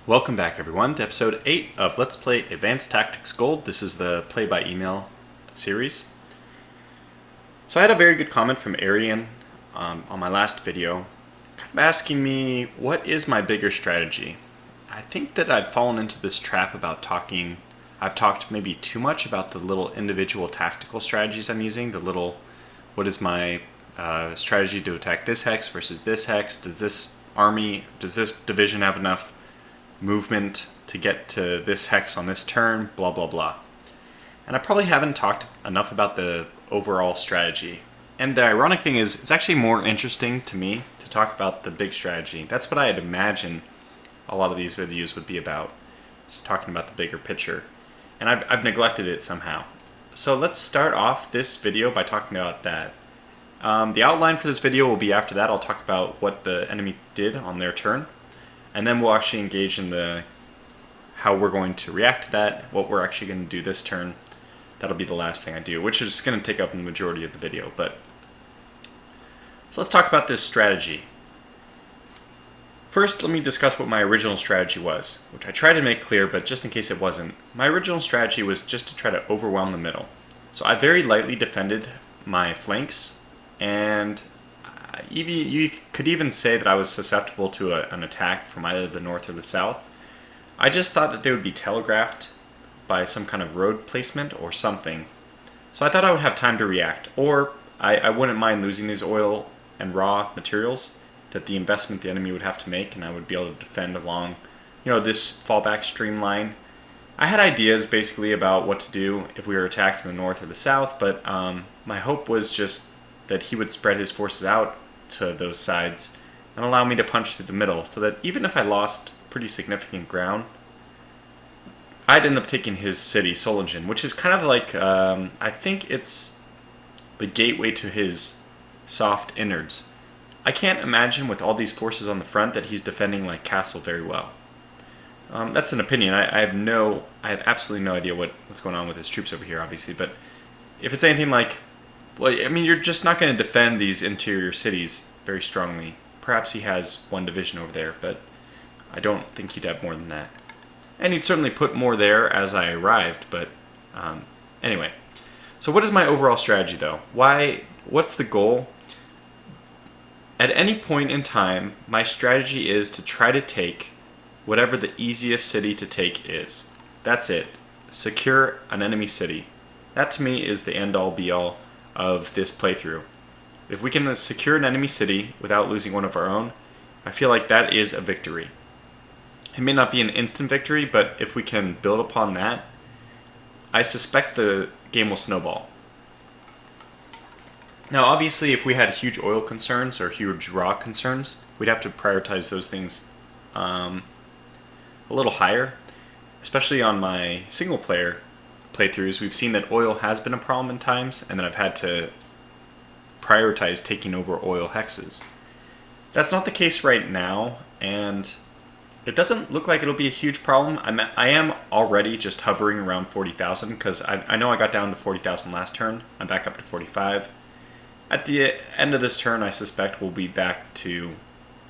Welcome back everyone to episode 8 of Let's Play Advanced Tactics Gold. This is the play by email series. So I had a very good comment from Arian on my last video, kind of asking me what is my bigger strategy. I think that I've fallen into this trap about I've talked maybe too much about the little individual tactical strategies I'm using, what is my strategy to attack this hex versus this hex, does this division have enough movement to get to this hex on this turn, blah blah blah. And I probably haven't talked enough about the overall strategy. And the ironic thing is, it's actually more interesting to me to talk about the big strategy. That's what I had imagined a lot of these videos would be about, just talking about the bigger picture. And I've neglected it somehow. So let's start off this video by talking about that. The outline for this video will be after that. I'll talk about what the enemy did on their turn. And then we'll actually engage in how we're going to react to that, what we're actually going to do this turn. That'll be the last thing I do, which is going to take up the majority of the video. So let's talk about this strategy. First, let me discuss what my original strategy was, which I tried to make clear, but just in case it wasn't. My original strategy was just to try to overwhelm the middle. So I very lightly defended my flanks, and you could even say that I was susceptible to an attack from either the north or the south. I just thought that they would be telegraphed by some kind of road placement or something. So I thought I would have time to react, or I wouldn't mind losing these oil and raw materials that the investment the enemy would have to make, and I would be able to defend along, this fallback streamline. I had ideas basically about what to do if we were attacked in the north or the south, but my hope was just that he would spread his forces out to those sides and allow me to punch through the middle, so that even if I lost pretty significant ground, I'd end up taking his city, Solingen, which is kind of like, I think it's the gateway to his soft innards. I can't imagine with all these forces on the front that he's defending like Castle very well. That's an opinion. I have absolutely no idea what's going on with his troops over here, obviously, but if it's anything like, well, I mean, you're just not going to defend these interior cities very strongly. Perhaps he has one division over there, but I don't think he'd have more than that. And he'd certainly put more there as I arrived, but anyway. So what is my overall strategy, though? What's the goal? At any point in time, my strategy is to try to take whatever the easiest city to take is. That's it. Secure an enemy city. That to me is the end-all be-all of this playthrough. If we can secure an enemy city without losing one of our own, I feel like that is a victory. It may not be an instant victory, but if we can build upon that, I suspect the game will snowball. Now obviously if we had huge oil concerns or huge raw concerns, we'd have to prioritize those things a little higher. Especially on my single player playthroughs, we've seen that oil has been a problem in times, and then I've had to prioritize taking over oil hexes. That's not the case right now, and it doesn't look like it'll be a huge problem. I am already just hovering around 40,000, because I know I got down to 40,000 last turn. I'm back up to 45. At the end of this turn, I suspect we'll be back to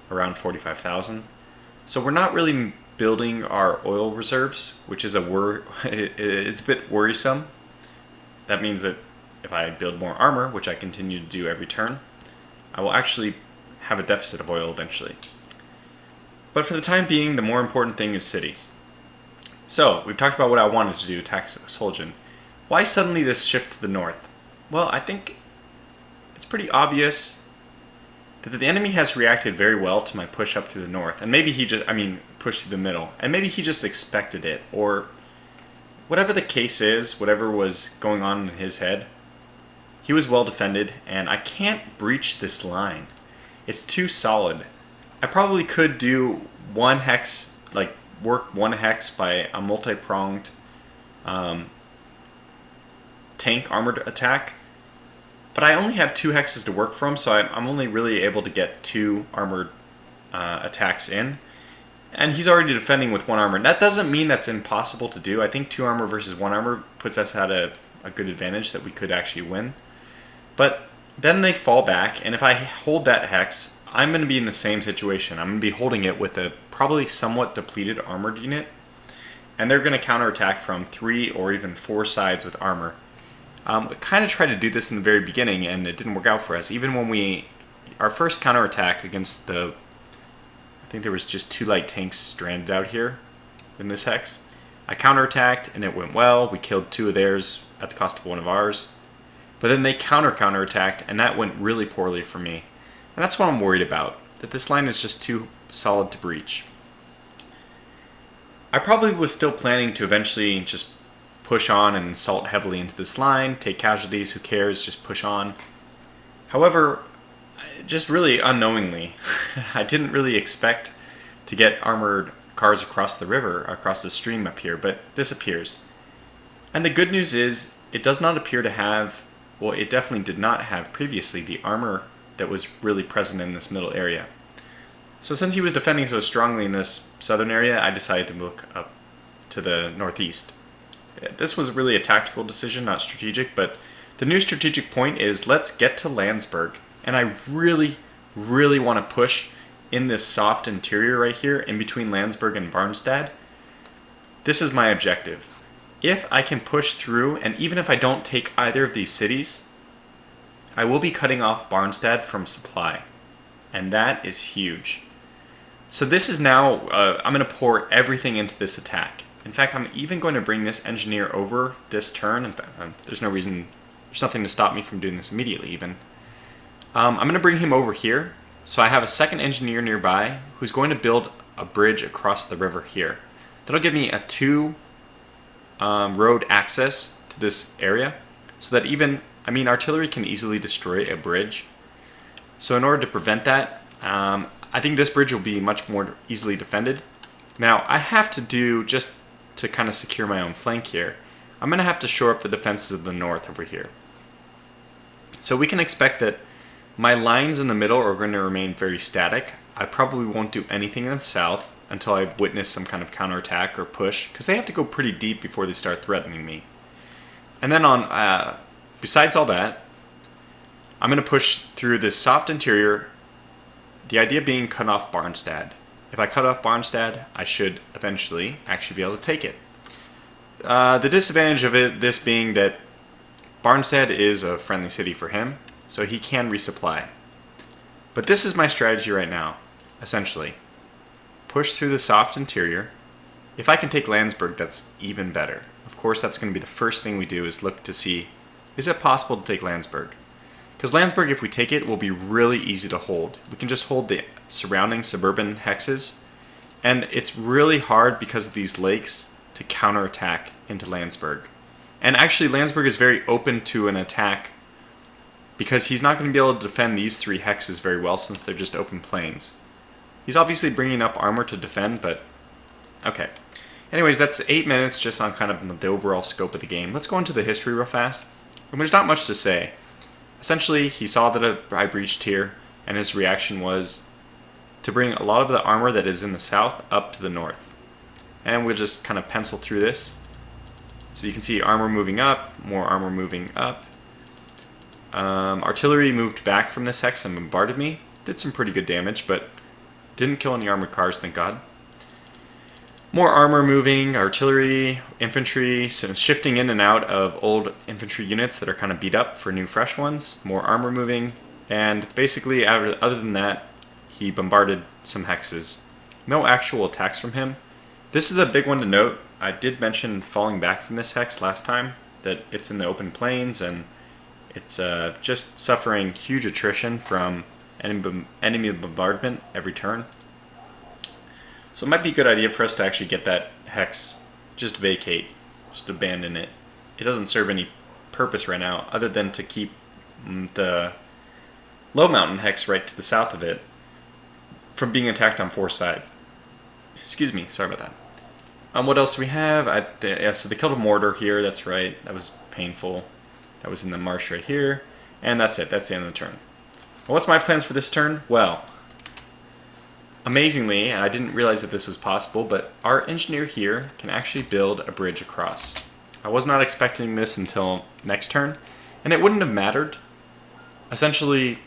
around 45,000. So we're not really building our oil reserves, which is it's a bit worrisome. That means that if I build more armor, which I continue to do every turn, I will actually have a deficit of oil eventually. But for the time being, the more important thing is cities. So, we've talked about what I wanted to do, attack Solingen. Why suddenly this shift to the north? Well, I think it's pretty obvious that the enemy has reacted very well to my push up through the north. And maybe push through the middle. And maybe he just expected it, or whatever the case is, whatever was going on in his head, he was well defended, and I can't breach this line. It's too solid. I probably could do one hex, work one hex by a multi-pronged tank armored attack, but I only have 2 hexes to work from, so I'm only really able to get 2 armored attacks in. And he's already defending with 1 armor. That doesn't mean that's impossible to do. I think 2 armor versus 1 armor puts us at a good advantage that we could actually win. But then they fall back, and if I hold that hex, I'm going to be in the same situation. I'm going to be holding it with a probably somewhat depleted armored unit, and they're going to counterattack from 3 or even 4 sides with armor. We kind of tried to do this in the very beginning, and it didn't work out for us. Even when our first counterattack against I think there was just 2 light tanks stranded out here in this hex. I counterattacked, and it went well. We killed 2 of theirs at the cost of 1 of ours. But then they counterattacked, and that went really poorly for me. And that's what I'm worried about, that this line is just too solid to breach. I probably was still planning to eventually just push on and assault heavily into this line, take casualties, who cares, just push on. However, just really unknowingly, I didn't really expect to get armored cars across the river, across the stream up here, but this appears. And the good news is, it does not appear to have, well, it definitely did not have previously the armor that was really present in this middle area. So since he was defending so strongly in this southern area, I decided to look up to the northeast. This was really a tactical decision, not strategic, but the new strategic point is let's get to Landsberg. And I really, really want to push in this soft interior right here, in between Landsberg and Barnstad. This is my objective. If I can push through, and even if I don't take either of these cities, I will be cutting off Barnstad from supply. And that is huge. So this is now, I'm going to pour everything into this attack. In fact, I'm even going to bring this engineer over this turn. In fact, there's nothing to stop me from doing this immediately even. I'm going to bring him over here. So I have a second engineer nearby who's going to build a bridge across the river here. That'll give me a 2 road access to this area, so that even, artillery can easily destroy a bridge. So in order to prevent that, I think this bridge will be much more easily defended. Now, I have to do, just to kind of secure my own flank here, I'm going to have to shore up the defenses of the north over here. So we can expect that my lines in the middle are going to remain very static. I probably won't do anything in the south until I witness some kind of counterattack or push, because they have to go pretty deep before they start threatening me. And then besides all that, I'm going to push through this soft interior, the idea being cut off Barnstad. If I cut off Barnstad, I should eventually actually be able to take it. The disadvantage of this being that Barnstad is a friendly city for him, so he can resupply. But this is my strategy right now, essentially. Push through the soft interior. If I can take Landsberg, that's even better. Of course, that's going to be the first thing we do, is look to see, is it possible to take Landsberg? Because Landsberg, if we take it, will be really easy to hold. We can just hold the surrounding suburban hexes, and it's really hard because of these lakes to counterattack into Landsberg. And actually, Landsberg is very open to an attack because he's not going to be able to defend these 3 hexes very well since they're just open plains. He's obviously bringing up armor to defend, but okay. Anyways, that's 8 minutes just on kind of the overall scope of the game. Let's go into the history real fast. And there's not much to say. Essentially, he saw that I breached here, and his reaction was to bring a lot of the armor that is in the south up to the north. And we'll just kind of pencil through this. So you can see armor moving up, more armor moving up. Artillery moved back from this hex and bombarded me. Did some pretty good damage, but didn't kill any armored cars, thank God. More armor moving, artillery, infantry, so shifting in and out of old infantry units that are kind of beat up for new fresh ones. More armor moving, and basically other than that, he bombarded some hexes. No actual attacks from him. This is a big one to note. I did mention falling back from this hex last time, that it's in the open plains and it's just suffering huge attrition from enemy bombardment every turn. So it might be a good idea for us to actually get that hex, just vacate, just abandon it. It doesn't serve any purpose right now other than to keep the low mountain hex right to the south of it from being attacked on 4 sides. Excuse me, sorry about that. What else do we have? So they killed a mortar here, that's right. That was painful. That was in the marsh right here. And that's it, that's the end of the turn. Well, what's my plans for this turn? Well, amazingly, and I didn't realize that this was possible, but our engineer here can actually build a bridge across. I was not expecting this until next turn, and it wouldn't have mattered. Essentially,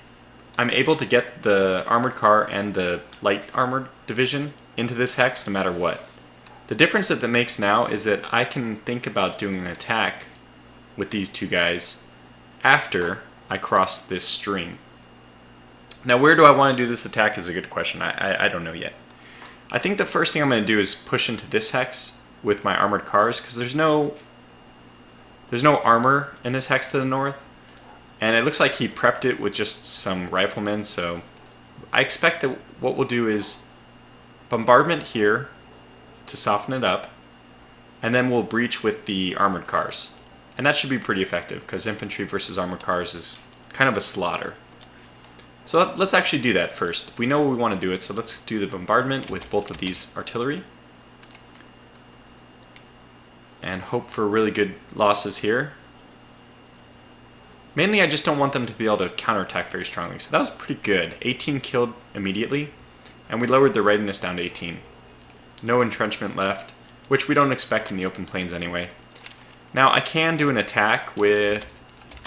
I'm able to get the armored car and the light armored division into this hex no matter what. The difference that makes now is that I can think about doing an attack with these two guys after I cross this stream. Now, where do I want to do this attack is a good question. I don't know yet. I think the first thing I'm going to do is push into this hex with my armored cars, because there's no armor in this hex to the north. And it looks like he prepped it with just some riflemen, so I expect that what we'll do is bombardment here to soften it up, and then we'll breach with the armored cars. And that should be pretty effective, because infantry versus armored cars is kind of a slaughter. So let's actually do that first. We know we want to do it, so let's do the bombardment with both of these artillery. And hope for really good losses here. Mainly I just don't want them to be able to counterattack very strongly. So that was pretty good. 18 killed immediately, and we lowered the readiness down to 18. No entrenchment left, which we don't expect in the open plains anyway. Now I can do an attack with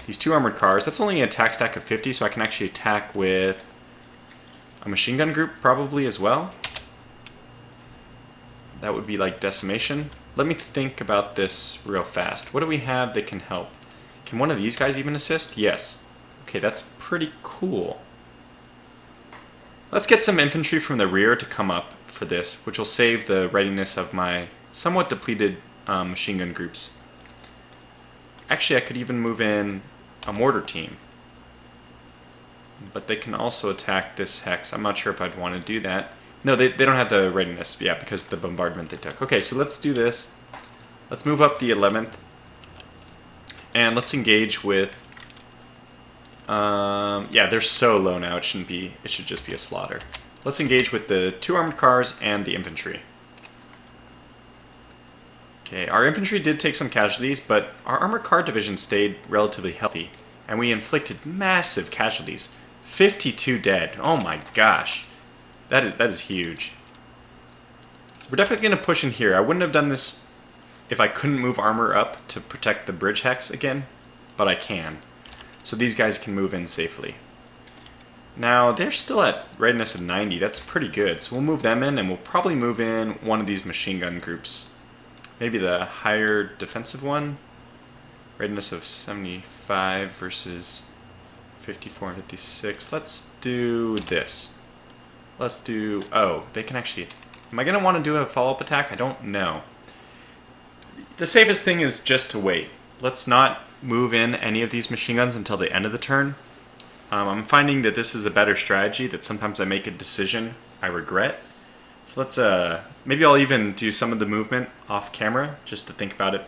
these two armored cars. That's only an attack stack of 50, so I can actually attack with a machine gun group probably as well. That would be like decimation. Let me think about this real fast. What do we have that can help? Can one of these guys even assist? Yes. Okay, that's pretty cool. Let's get some infantry from the rear to come up for this, which will save the readiness of my somewhat depleted machine gun groups. Actually, I could even move in a mortar team. But they can also attack this hex. I'm not sure if I'd want to do that. No, they don't have the readiness, yeah, because of the bombardment they took. Okay, so let's do this. Let's move up the 11th. And let's engage with... yeah, they're so low now, it should just be a slaughter. Let's engage with the two armored cars and the infantry. Okay, our infantry did take some casualties, but our armored car division stayed relatively healthy, and we inflicted massive casualties. 52 dead. Oh my gosh. That is huge. So we're definitely going to push in here. I wouldn't have done this if I couldn't move armor up to protect the bridge hex again, but I can. So these guys can move in safely. Now, they're still at readiness of 90. That's pretty good. So we'll move them in, and we'll probably move in one of these machine gun groups. Maybe the higher defensive one. Readiness of 75 versus 54 and 56. Let's do this. Let's do... Oh, they can actually... Am I going to want to do a follow-up attack? I don't know. The safest thing is just to wait. Let's not move in any of these machine guns until the end of the turn. I'm finding that this is the better strategy, that sometimes I make a decision I regret. So let's... maybe I'll even do some of the movement off camera, just to think about it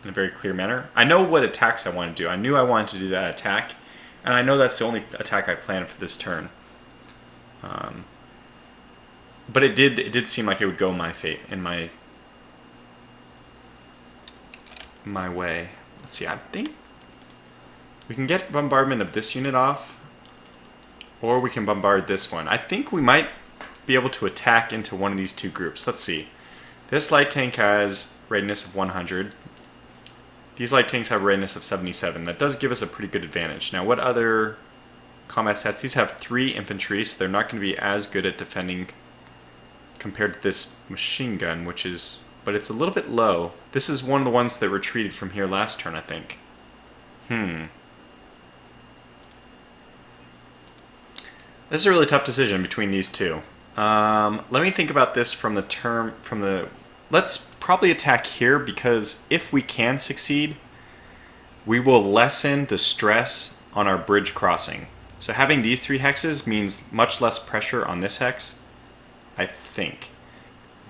in a very clear manner. I know what attacks I want to do. I knew I wanted to do that attack, and I know that's the only attack I planned for this turn. But it did seem like it would go my way. Let's see, I think we can get bombardment of this unit off, or we can bombard this one. I think we might be able to attack into one of these two groups. Let's see. This light tank has readiness of 100. These light tanks have readiness of 77. That does give us a pretty good advantage. Now, what other combat stats? These have 3 infantry, so they're not going to be as good at defending compared to this machine gun, which is... But it's a little bit low. This is one of the ones that retreated from here last turn, I think. This is a really tough decision between these two. Let me think about this from the let's probably attack here, because if we can succeed, we will lessen the stress on our bridge crossing. So having these 3 hexes means much less pressure on this hex, I think.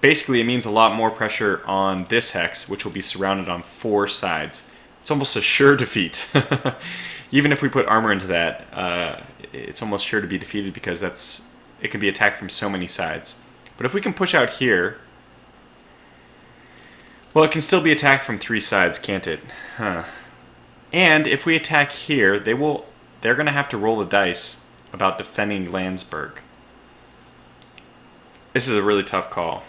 Basically, it means a lot more pressure on this hex, which will be surrounded on 4 sides. It's almost a sure defeat. Even if we put armor into that, it's almost sure to be defeated, because it can be attacked from so many sides. But if we can push out here, well, it can still be attacked from 3 sides, can't it? And if we attack here, they're going to have to roll the dice about defending Landsberg. This is a really tough call.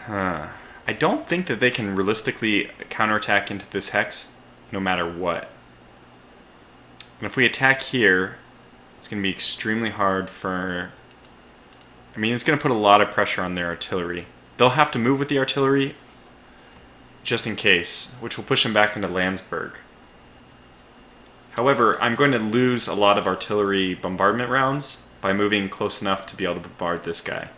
I don't think that they can realistically counterattack into this hex no matter what. And if we attack here, it's going to be extremely hard for... I mean, it's going to put a lot of pressure on their artillery. They'll have to move with the artillery just in case, which will push them back into Landsberg. However, I'm going to lose a lot of artillery bombardment rounds by moving close enough to be able to bombard this guy.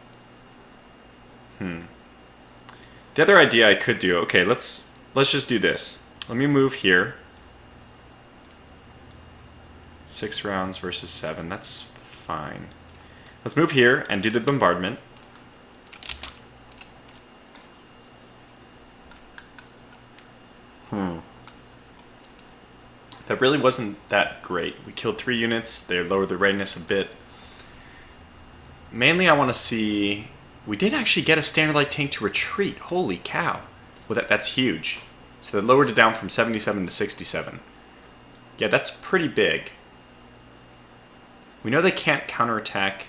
The other idea I could do, okay, let's just do this. Let me move here. 6 rounds versus 7, that's fine. Let's move here and do the bombardment. That really wasn't that great. We killed 3 units, they lowered the readiness a bit. Mainly I want to see... We did actually get a standard light tank to retreat. Holy cow. Well, that's huge. So they lowered it down from 77 to 67. Yeah, that's pretty big. We know they can't counterattack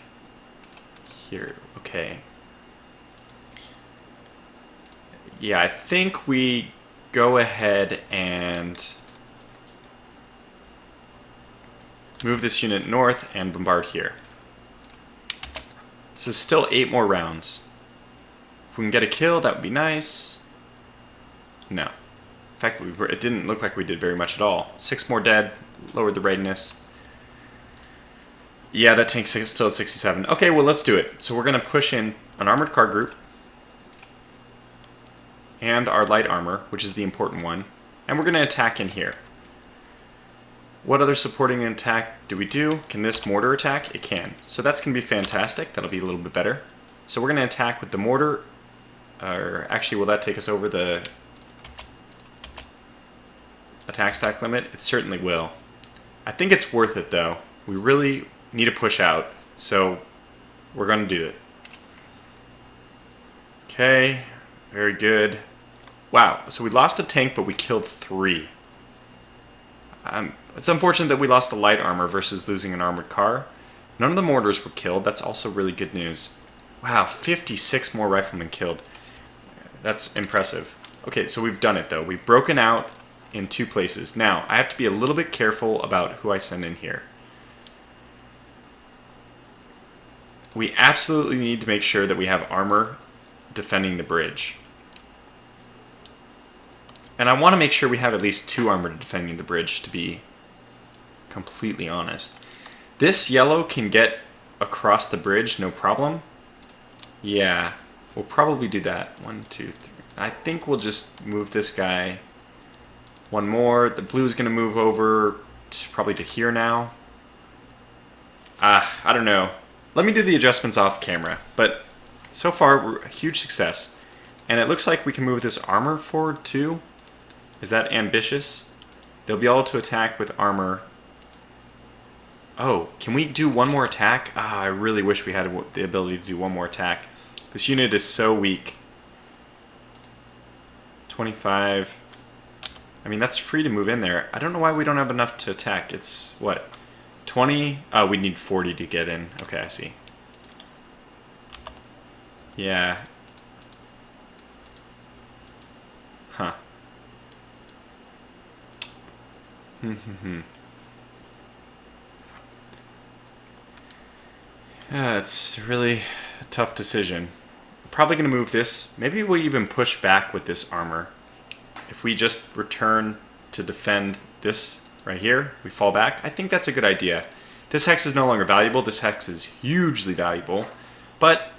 here. Okay. Yeah, I think we go ahead and move this unit north and bombard here. This is still 8 more rounds. If we can get a kill, that would be nice. No. In fact, it didn't look like we did very much at all. 6 more dead, lowered the readiness. Yeah, that tank's still at 67. Okay, well, let's do it. So we're going to push in an armored car group and our light armor, which is the important one, and we're going to attack in here. What other supporting attack do we do? Can this mortar attack? It can. So that's going to be fantastic. That'll be a little bit better. So we're going to attack with the mortar. Or actually, will that take us over the attack stack limit? It certainly will. I think it's worth it, though. We really need to push out. So we're going to do it. Okay. Very good. Wow. So we lost a tank, but we killed 3. It's unfortunate that we lost the light armor versus losing an armored car. None of the mortars were killed. That's also really good news. Wow, 56 more riflemen killed. That's impressive. Okay, so we've done it though. We've broken out in 2 places. Now, I have to be a little bit careful about who I send in here. We absolutely need to make sure that we have armor defending the bridge. And I want to make sure we have at least 2 armor defending the bridge, to be completely honest. This yellow can get across the bridge, no problem. Yeah, we'll probably do that. 1, 2, 3. I think we'll just move this guy 1 more. The blue is going to move over probably to here now. I don't know. Let me do the adjustments off camera. But so far, we're a huge success. And it looks like we can move this armor forward too. Is that ambitious? They'll be able to attack with armor. Oh, can we do 1 more attack? I really wish we had the ability to do 1 more attack. This unit is so weak. 25. I mean, that's free to move in there. I don't know why we don't have enough to attack. It's, what, 20? Oh, we need 40 to get in. Okay, I see. Yeah. Huh. Yeah, it's really a tough decision. We're probably going to move this. Maybe we'll even push back with this armor. If we just return to defend this right here, we fall back. I think that's a good idea. This hex is no longer valuable. This hex is hugely valuable. But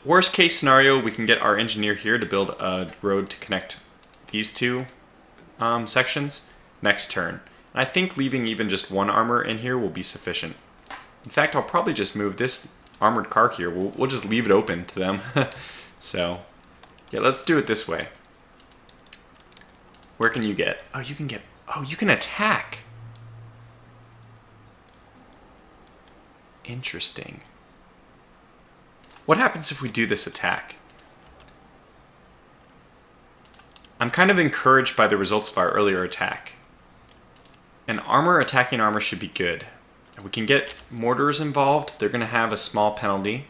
worst case scenario, we can get our engineer here to build a road to connect these 2 sections next turn. And I think leaving even just 1 armor in here will be sufficient. In fact, I'll probably just move this armored car here. We'll just leave it open to them. So, yeah, let's do it this way. Where can you get? Oh, you can get... Oh, you can attack. Interesting. What happens if we do this attack? I'm kind of encouraged by the results of our earlier attack. And armor attacking armor should be good. If we can get mortars involved, they're going to have a small penalty.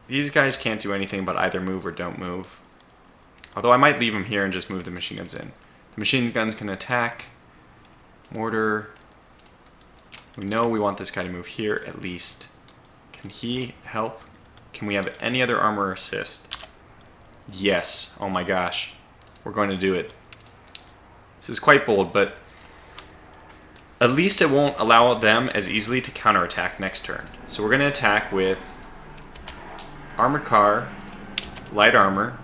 These guys can't do anything but either move or don't move. Although I might leave them here and just move the machine guns in. The machine guns can attack. Mortar. We know we want this guy to move here at least. Can he help? Can we have any other armor assist? Yes. Oh my gosh. We're going to do it. This is quite bold, but at least it won't allow them as easily to counterattack next turn. So we're going to attack with armored car, light armor.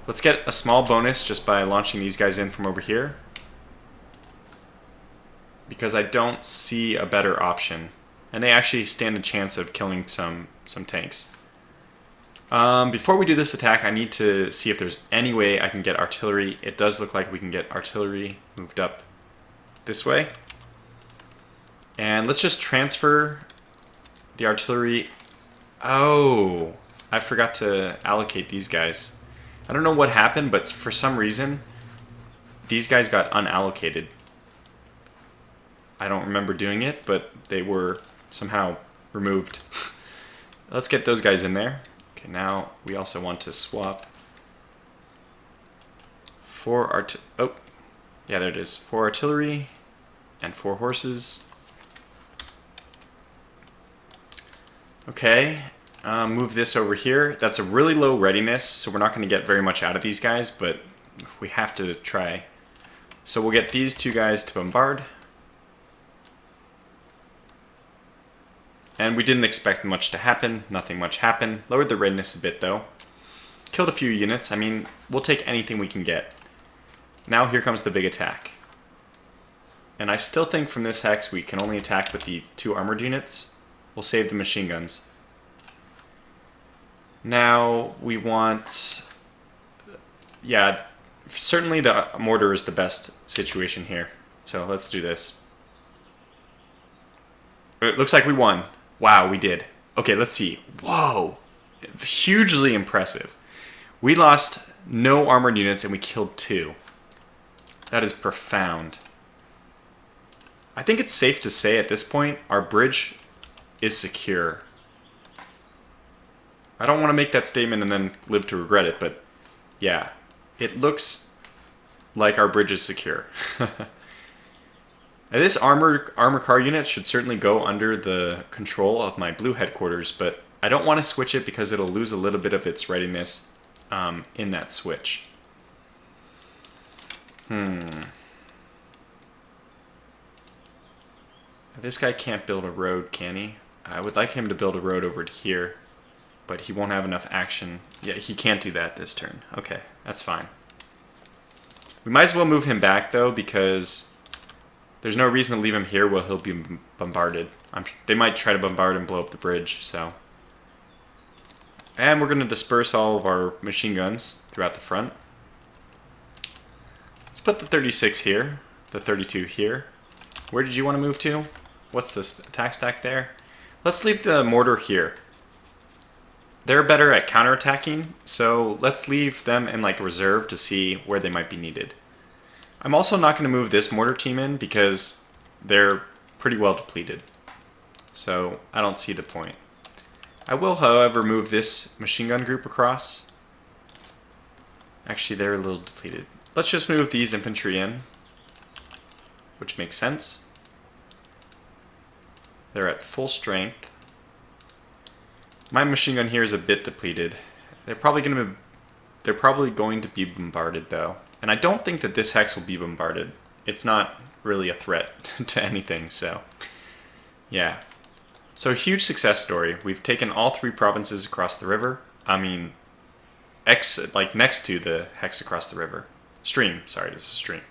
Let's get a small bonus just by launching these guys in from over here, because I don't see a better option. And they actually stand a chance of killing some tanks. Before we do this attack, I need to see if there's any way I can get artillery. It does look like we can get artillery moved up this way. And let's just transfer the artillery. Oh, I forgot to allocate these guys. I don't know what happened, but for some reason, these guys got unallocated. I don't remember doing it, but they were somehow removed. Let's get those guys in there. Okay, now we also want to swap 4 oh, yeah, there it is. 4 artillery and 4 horses. Okay, move this over here. That's a really low readiness, so we're not going to get very much out of these guys, but we have to try. So we'll get these 2 guys to bombard. And we didn't expect much to happen. Nothing much happened. Lowered the readiness a bit, though. Killed a few units. I mean, we'll take anything we can get. Now here comes the big attack. And I still think from this hex we can only attack with the 2 armored units. We'll save the machine guns. Now we want... yeah, certainly the mortar is the best situation here. So let's do this. It looks like we won. Wow, we did. Okay, let's see. Whoa! Hugely impressive. We lost no armored units and we killed 2. That is profound. I think it's safe to say at this point our bridge is secure. I don't want to make that statement and then live to regret it, but yeah, it looks like our bridge is secure. Now, this armor car unit should certainly go under the control of my blue headquarters, but I don't want to switch it because it'll lose a little bit of its readiness in that switch. This guy can't build a road, can he? I would like him to build a road over to here, but he won't have enough action. Yeah, he can't do that this turn. Okay, that's fine. We might as well move him back, though, because there's no reason to leave him here while he'll be bombarded. They might try to bombard and blow up the bridge, so. And we're going to disperse all of our machine guns throughout the front. Let's put the 36 here, the 32 here. Where did you want to move to? What's this attack stack there? Let's leave the mortar here. They're better at counterattacking, so let's leave them in like reserve to see where they might be needed. I'm also not going to move this mortar team in because they're pretty well depleted. So I don't see the point. I will, however, move this machine gun group across. Actually, they're a little depleted. Let's just move these infantry in, which makes sense. They're at full strength. My machine gun here is a bit depleted. They're probably going to be bombarded, though. And I don't think that this hex will be bombarded. It's not really a threat to anything, so yeah. So huge success story. We've taken all 3 provinces across the river. I mean, like next to the hex across the river. Stream, sorry, this is stream.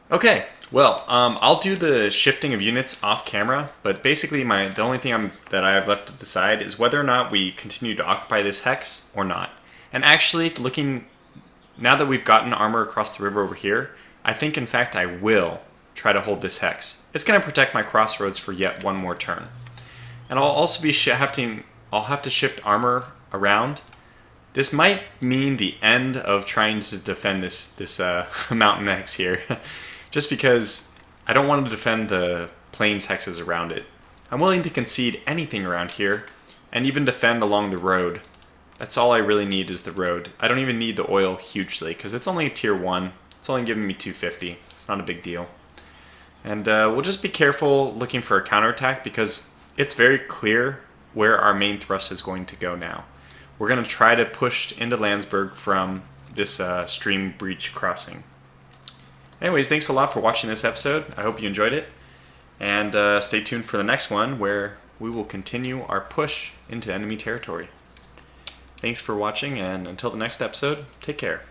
Okay, well, I'll do the shifting of units off camera, but basically the only thing that I have left to decide is whether or not we continue to occupy this hex or not. And actually, now that we've gotten armor across the river over here, I think in fact I will try to hold this hex. It's going to protect my crossroads for yet one more turn. And I'll also be I'll have to shift armor around. This might mean the end of trying to defend this mountain hex here, just because I don't want to defend the plains hexes around it. I'm willing to concede anything around here, and even defend along the road. That's all I really need is the road. I don't even need the oil hugely, because it's only a tier 1. It's only giving me 250. It's not a big deal. And we'll just be careful looking for a counterattack, because it's very clear where our main thrust is going to go now. We're going to try to push into Landsberg from this stream breach crossing. Anyways, thanks a lot for watching this episode. I hope you enjoyed it. And stay tuned for the next one, where we will continue our push into enemy territory. Thanks for watching, and until the next episode, take care.